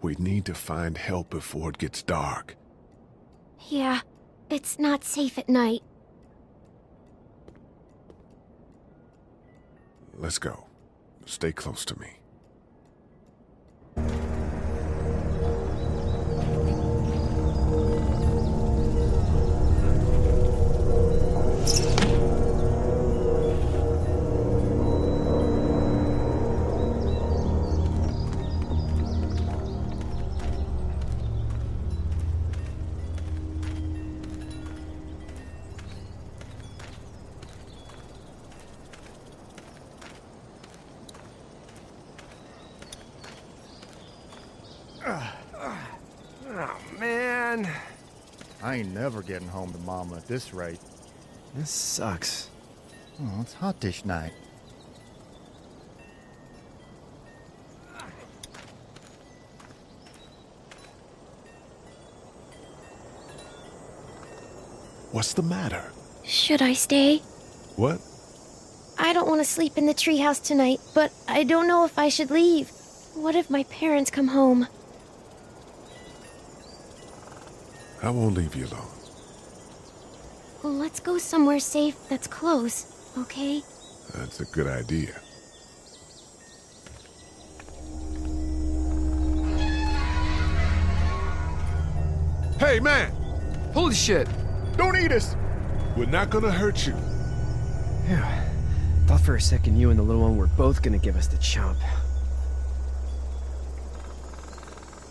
We need to find help before it gets dark. Yeah, it's not safe at night. Let's go. Stay close to me. Oh, man. I ain't never getting home to Mama at this rate. This sucks. Oh, it's hot dish night. What's the matter? Should I stay? What? I don't want to sleep in the treehouse tonight, but I don't know if I should leave. What if my parents come home? I won't leave you alone. Let's go somewhere safe that's close, okay? That's a good idea. Hey, man! Holy shit. Don't eat us! We're not gonna hurt you. Yeah. Thought for a second you and the little one were both gonna give us the chomp.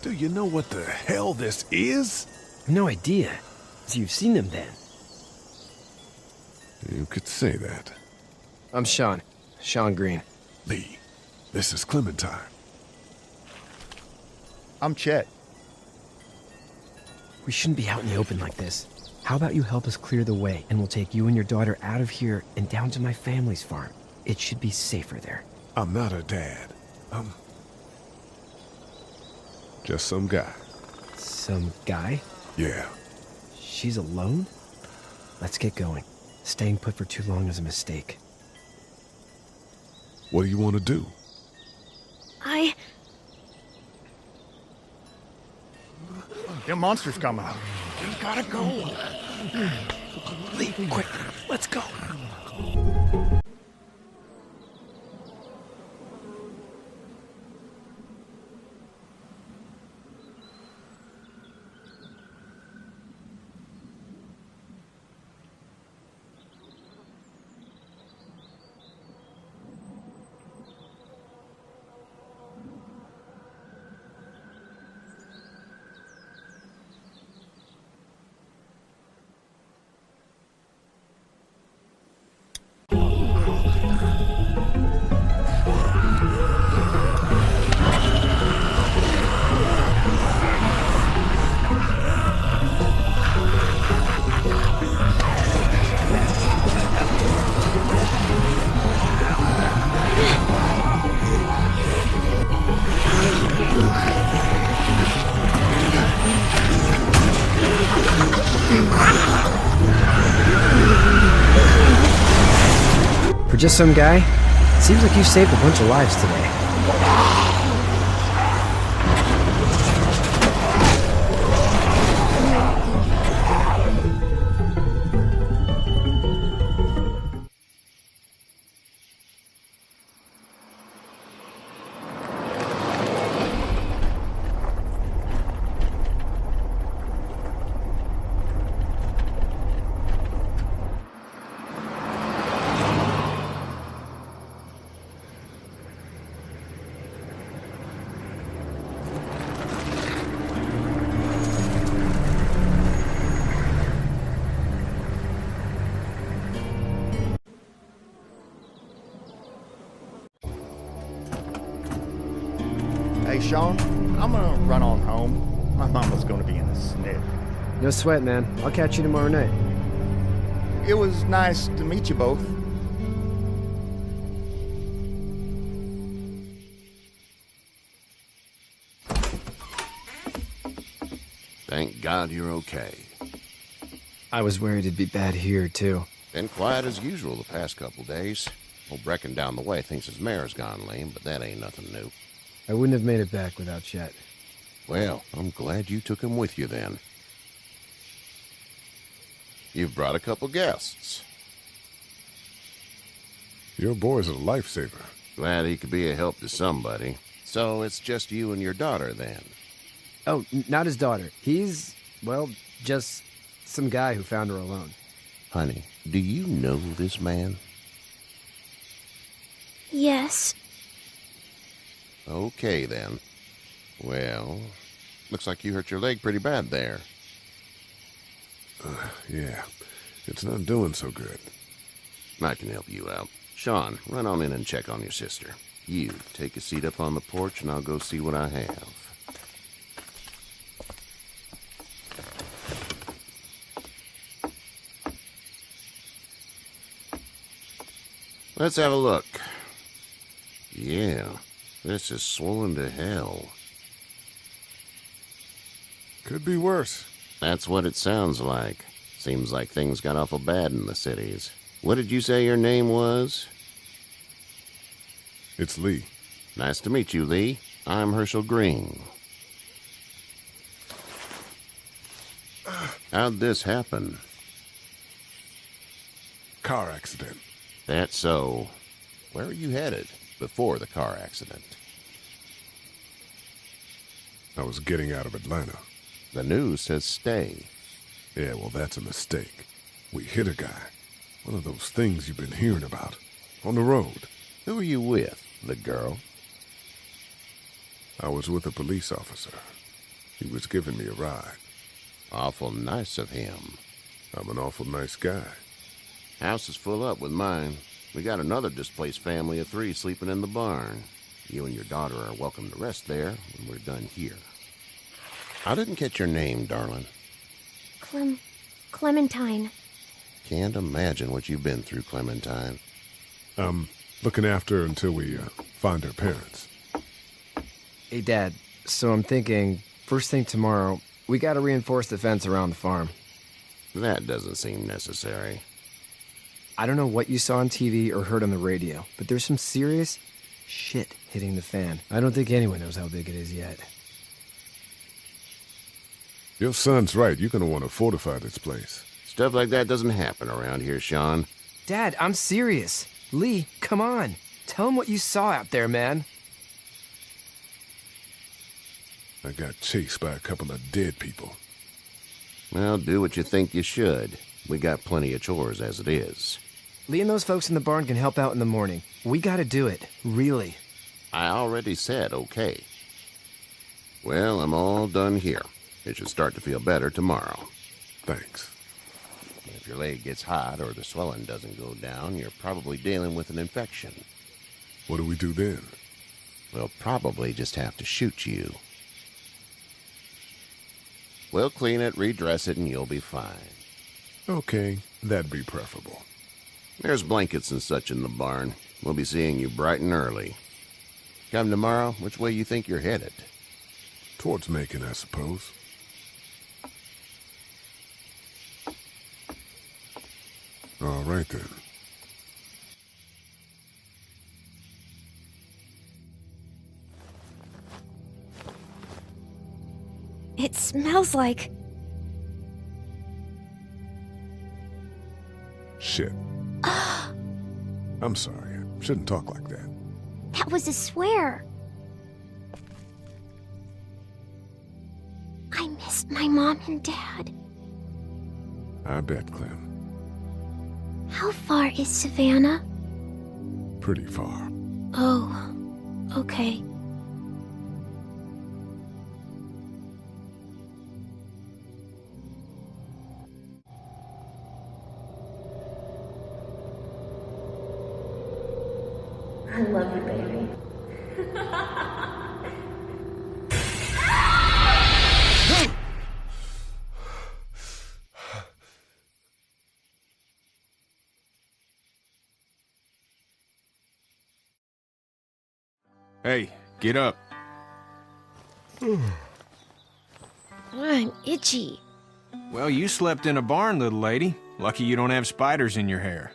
Do you know what the hell this is? No idea. So you've seen them then? You could say that. I'm Sean. Sean Green. Lee, this is Clementine. I'm Chet. We shouldn't be out in the open like this. How about you help us clear the way, and we'll take you and your daughter out of here and down to my family's farm. It should be safer there. I'm not her dad. I'm just some guy. Some guy? Yeah. She's alone? Let's get going. Staying put for too long is a mistake. What do you want to do? Them monsters coming. We gotta go. Lee, quick, let's go. For just some guy, it seems like you saved a bunch of lives today. Hey, Sean, I'm gonna run on home. My mama's gonna be in a snit. No sweat, man. I'll catch you tomorrow night. It was nice to meet you both. Thank God you're okay. I was worried it'd be bad here, too. Been quiet as usual the past couple days. Old Brecken down the way thinks his mare's gone lame, but that ain't nothing new. I wouldn't have made it back without Chet. Well, I'm glad you took him with you then. You've brought a couple guests. Your boy's a lifesaver. Glad he could be a help to somebody. So it's just you and your daughter then? Oh, not his daughter. He's, well, just some guy who found her alone. Honey, do you know this man? Yes. Okay, then. Well, looks like you hurt your leg pretty bad there. Yeah, it's not doing so good. I can help you out. Sean, run on in and check on your sister. You, take a seat up on the porch and I'll go see what I have. Let's have a look. Yeah, this is swollen to hell. Could be worse. That's what it sounds like. Seems like things got awful bad in the cities. What did you say your name was? It's Lee. Nice to meet you, Lee. I'm Herschel Green. How'd this happen? Car accident. That's so. Where are you headed before the car accident? I was getting out of Atlanta. The news says stay. Yeah, well, that's a mistake. We hit a guy. One of those things you've been hearing about. On the road. Who are you with? The girl? I was with a police officer. He was giving me a ride. Awful nice of him. I'm an awful nice guy. House is full up with mine. We got another displaced family of 3 sleeping in the barn. You and your daughter are welcome to rest there when we're done here. I didn't catch your name, darling. Clementine. Can't imagine what you've been through, Clementine. Looking after her until we find her parents. Hey, Dad, so I'm thinking, first thing tomorrow, we gotta reinforce the fence around the farm. That doesn't seem necessary. I don't know what you saw on TV or heard on the radio, but there's some serious shit hitting the fan. I don't think anyone knows how big it is yet. Your son's right. You're gonna want to fortify this place. Stuff like that doesn't happen around here, Sean. Dad, I'm serious. Lee, come on. Tell him what you saw out there, man. I got chased by a couple of dead people. Well, do what you think you should. We got plenty of chores as it is. Lee and those folks in the barn can help out in the morning. We gotta do it. Really. I already said okay. Well, I'm all done here. It should start to feel better tomorrow. Thanks. If your leg gets hot or the swelling doesn't go down, you're probably dealing with an infection. What do we do then? We'll probably just have to shoot you. We'll clean it, redress it, and you'll be fine. Okay, that'd be preferable. There's blankets and such in the barn. We'll be seeing you bright and early. Come tomorrow, which way you think you're headed? Towards Macon, I suppose. All right, then. It smells like... Shit. I'm sorry. I shouldn't talk like that. That was a swear. I missed my mom and dad. I bet, Clem. How far is Savannah? Pretty far. Oh, okay. I love you, baby. Hey, get up. I'm itchy. Well, you slept in a barn, little lady. Lucky you don't have spiders in your hair.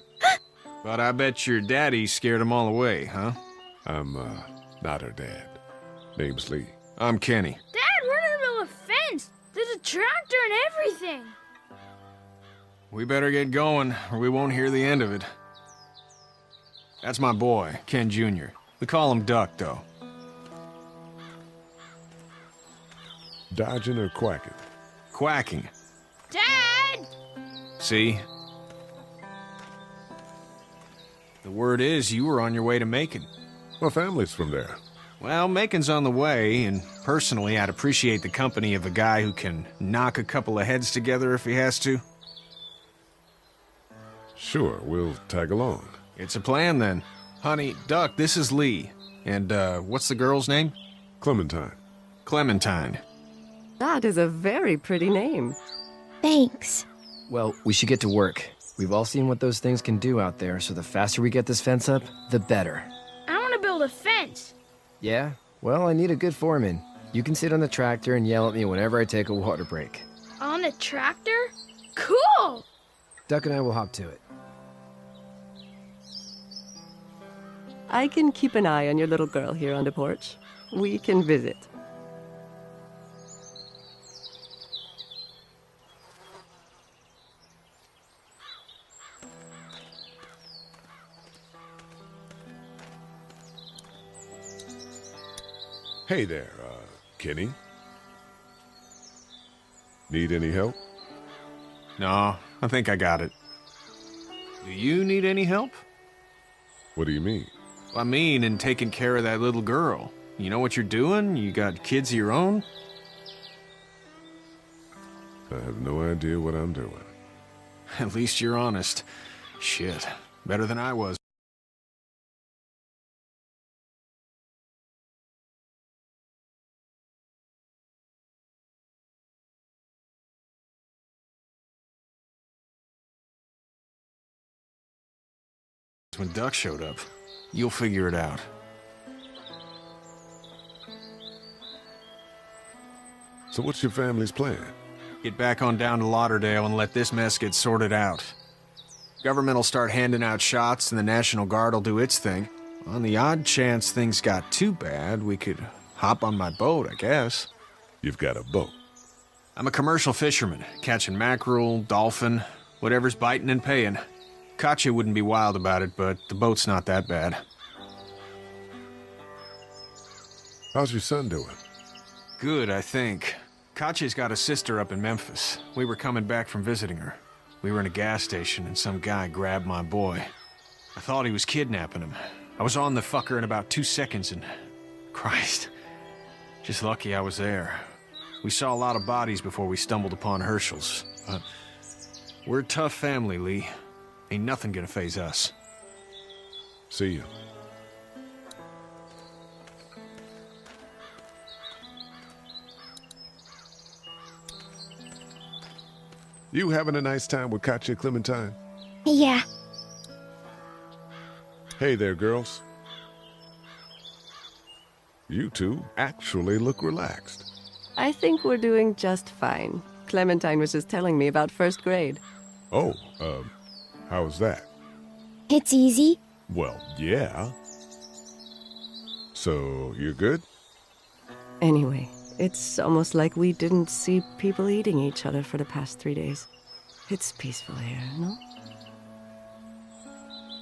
But I bet your daddy scared them all away, huh? I'm, not her dad. Name's Lee. I'm Kenny. Dad, where everything. We better get going, or we won't hear the end of it. That's my boy, Ken Jr. We call him Duck, though. Dodging or quacking? Quacking. Dad! See? The word is you were on your way to Macon. My family's from there. Well, Macon's on the way, and personally, I'd appreciate the company of a guy who can knock a couple of heads together if he has to. Sure, we'll tag along. It's a plan, then. Honey, Duck, this is Lee. And, what's the girl's name? Clementine. Clementine. That is a very pretty name. Thanks. Well, we should get to work. We've all seen what those things can do out there, so the faster we get this fence up, the better. I want to build a fence. Yeah? Well, I need a good foreman. You can sit on the tractor and yell at me whenever I take a water break. On the tractor? Cool! Duck and I will hop to it. I can keep an eye on your little girl here on the porch. We can visit. Hey there, Kenny. Need any help? No, I think I got it. Do you need any help? What do you mean? I mean, in taking care of that little girl. You know what you're doing? You got kids of your own? I have no idea what I'm doing. At least you're honest. Shit. Better than I was. When Duck showed up, you'll figure it out. So what's your family's plan? Get back on down to Lauderdale and let this mess get sorted out. Government will start handing out shots and the National Guard will do its thing. On the odd chance things got too bad, we could hop on my boat, I guess. You've got a boat. I'm a commercial fisherman, catching mackerel, dolphin, whatever's biting and paying. Katya wouldn't be wild about it, but the boat's not that bad. How's your son doing? Good, I think. Katya's got a sister up in Memphis. We were coming back from visiting her. We were in a gas station and some guy grabbed my boy. I thought he was kidnapping him. I was on the fucker in about 2 seconds and... Christ. Just lucky I was there. We saw a lot of bodies before we stumbled upon Herschel's. But we're a tough family, Lee. Ain't nothing gonna faze us. See you. You having a nice time with Katya, Clementine? Yeah. Hey there, girls. You two actually look relaxed. I think we're doing just fine. Clementine was just telling me about first grade. Oh, how was that? It's easy. Well, yeah. So, you're good? Anyway, it's almost like we didn't see people eating each other for the past 3 days. It's peaceful here, no?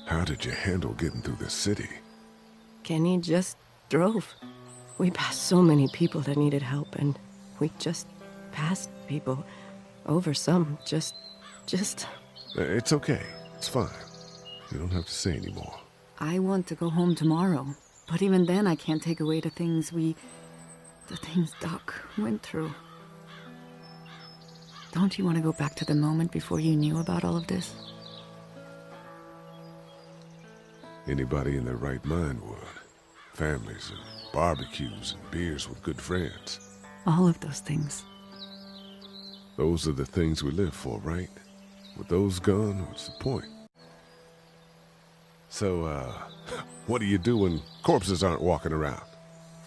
How did you handle getting through the city? Kenny just drove. We passed so many people that needed help, and we just passed people. Over some, just... It's okay. It's fine. You don't have to say anymore. I want to go home tomorrow. But even then, I can't take away the things Doc went through. Don't you want to go back to the moment before you knew about all of this? Anybody in their right mind would. Families and barbecues and beers with good friends. All of those things. Those are the things we live for, right? With those gone, what's the point? So, what do you do when corpses aren't walking around?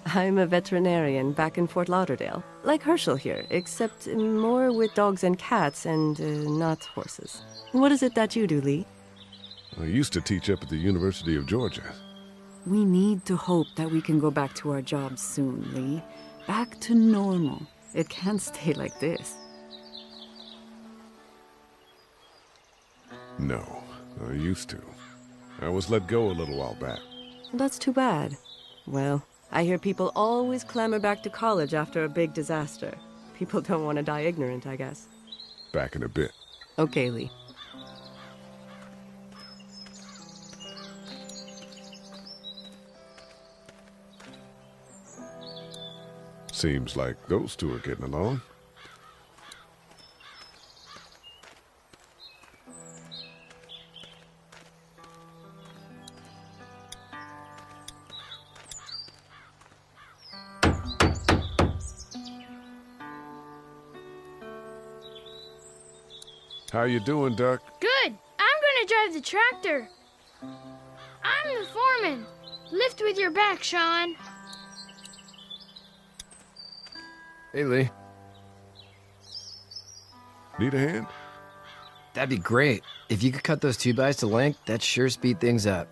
I'm a veterinarian back in Fort Lauderdale. Like Herschel here, except more with dogs and cats and not horses. What is it that you do, Lee? I used to teach up at the University of Georgia. We need to hope that we can go back to our jobs soon, Lee. Back to normal. It can't stay like this. No, I used to. I was let go a little while back. That's too bad. Well, I hear people always clamor back to college after a big disaster. People don't want to die ignorant, I guess. Back in a bit. Okay, Lee. Seems like those two are getting along. How you doing, Duck? Good. I'm gonna drive the tractor. I'm the foreman. Lift with your back, Sean. Hey, Lee. Need a hand? That'd be great. If you could cut those 2x to length, that'd sure speed things up.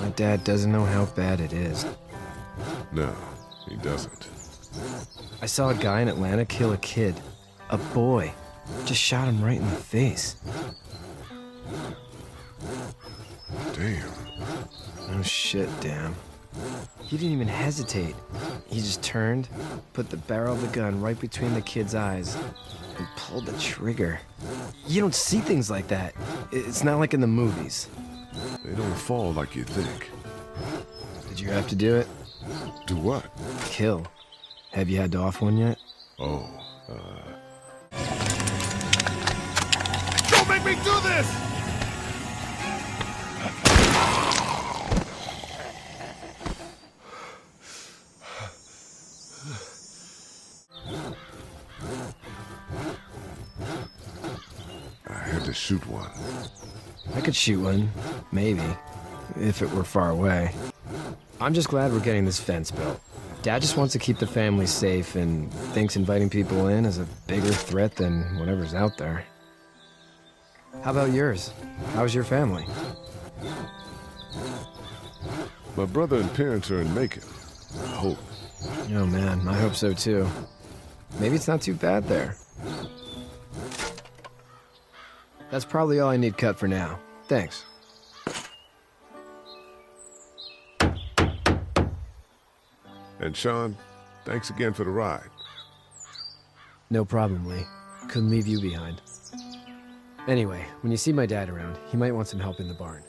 My dad doesn't know how bad it is. No, he doesn't. I saw a guy in Atlanta kill a kid. A boy. Just shot him right in the face. Damn. Oh shit, damn. He didn't even hesitate. He just turned, put the barrel of the gun right between the kid's eyes, and pulled the trigger. You don't see things like that. It's not like in the movies. They don't fall like you think. Did you have to do it? Do what? Kill. Have you had to off one yet? Oh, Don't make me do this! I had to shoot one. I could shoot one. Maybe. If it were far away. I'm just glad we're getting this fence built. Dad just wants to keep the family safe and thinks inviting people in is a bigger threat than whatever's out there. How about yours? How's your family? My brother and parents are in Macon. I hope. Oh man, I hope so too. Maybe it's not too bad there. That's probably all I need cut for now. Thanks. And Sean, thanks again for the ride. No problem, Lee. Couldn't leave you behind. Anyway, when you see my dad around, he might want some help in the barn.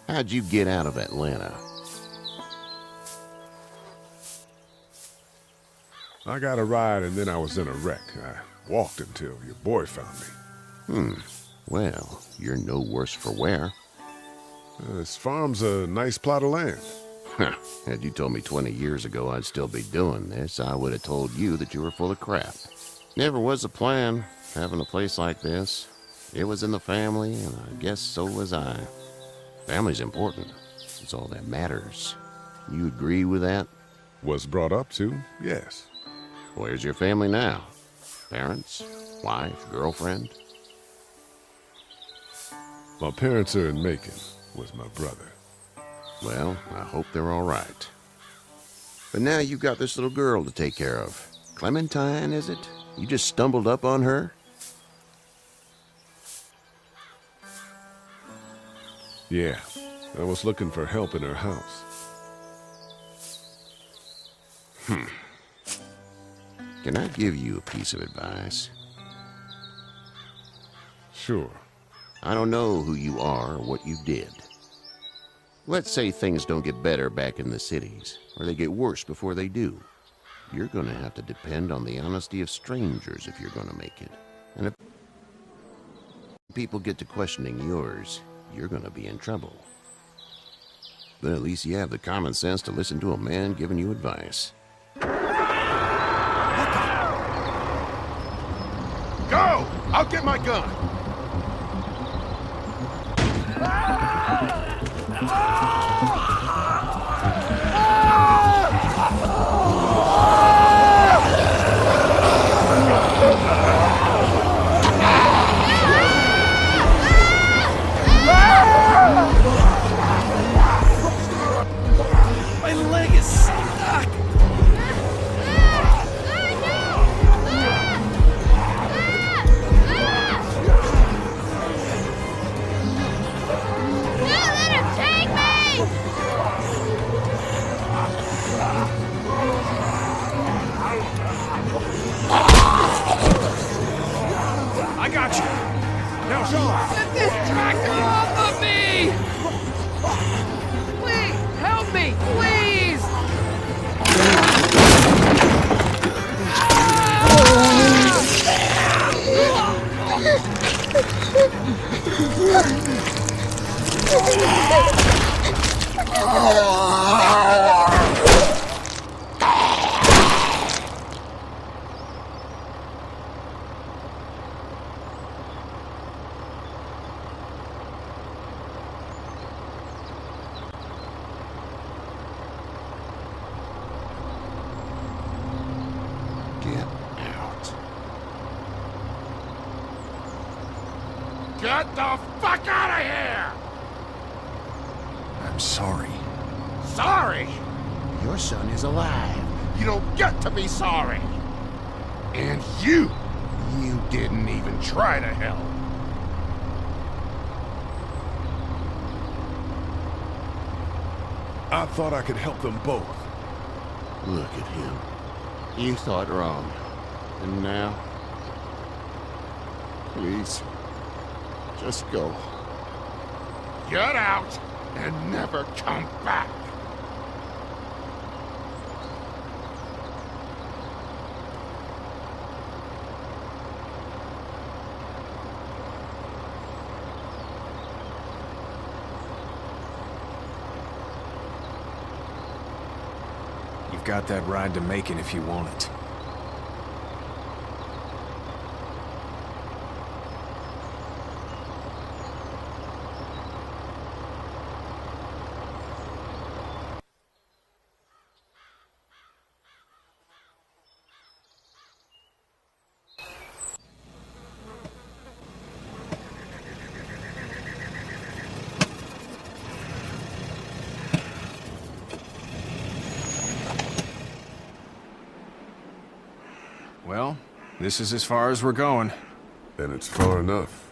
How'd you get out of Atlanta? I got a ride and then I was in a wreck. I walked until your boy found me. Well, you're no worse for wear. This farm's a nice plot of land. Had you told me 20 years ago I'd still be doing this, I would have told you that you were full of crap. Never was a plan, having a place like this. It was in the family, and I guess so was I. Family's important. It's all that matters. You agree with that? Was brought up to, yes. Where's your family now? Parents? Wife? Girlfriend? My parents are in Macon, with my brother. Well, I hope they're all right. But now you've got this little girl to take care of. Clementine, is it? You just stumbled up on her? Yeah, I was looking for help in her house. Can I give you a piece of advice? Sure. I don't know who you are or what you did. Let's say things don't get better back in the cities, or they get worse before they do. You're going to have to depend on the honesty of strangers if you're going to make it. And if people get to questioning yours, you're going to be in trouble. But at least you have the common sense to listen to a man giving you advice. Go! I'll get my gun! got you. Now, Sean. Get this tractor off of me! Please, help me, please! Get out. Get the fuck out of here! I'm sorry. Sorry? Your son is alive. You don't get to be sorry. And you didn't even try to help. I thought I could help them both. Look at him. You thought wrong. And now? Please. Just go. Get out and never come back. You've got that ride to Macon if you want it. Well, this is as far as we're going. And it's far enough.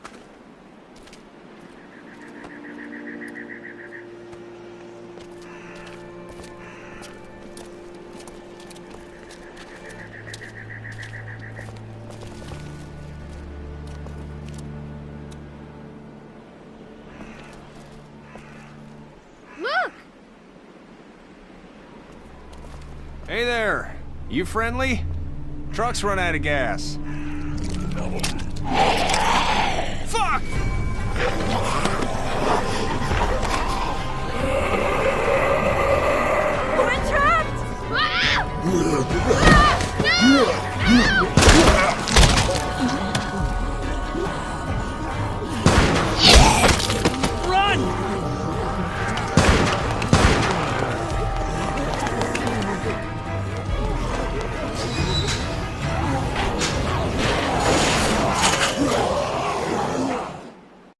Look! Hey there! You friendly? Truck's run out of gas.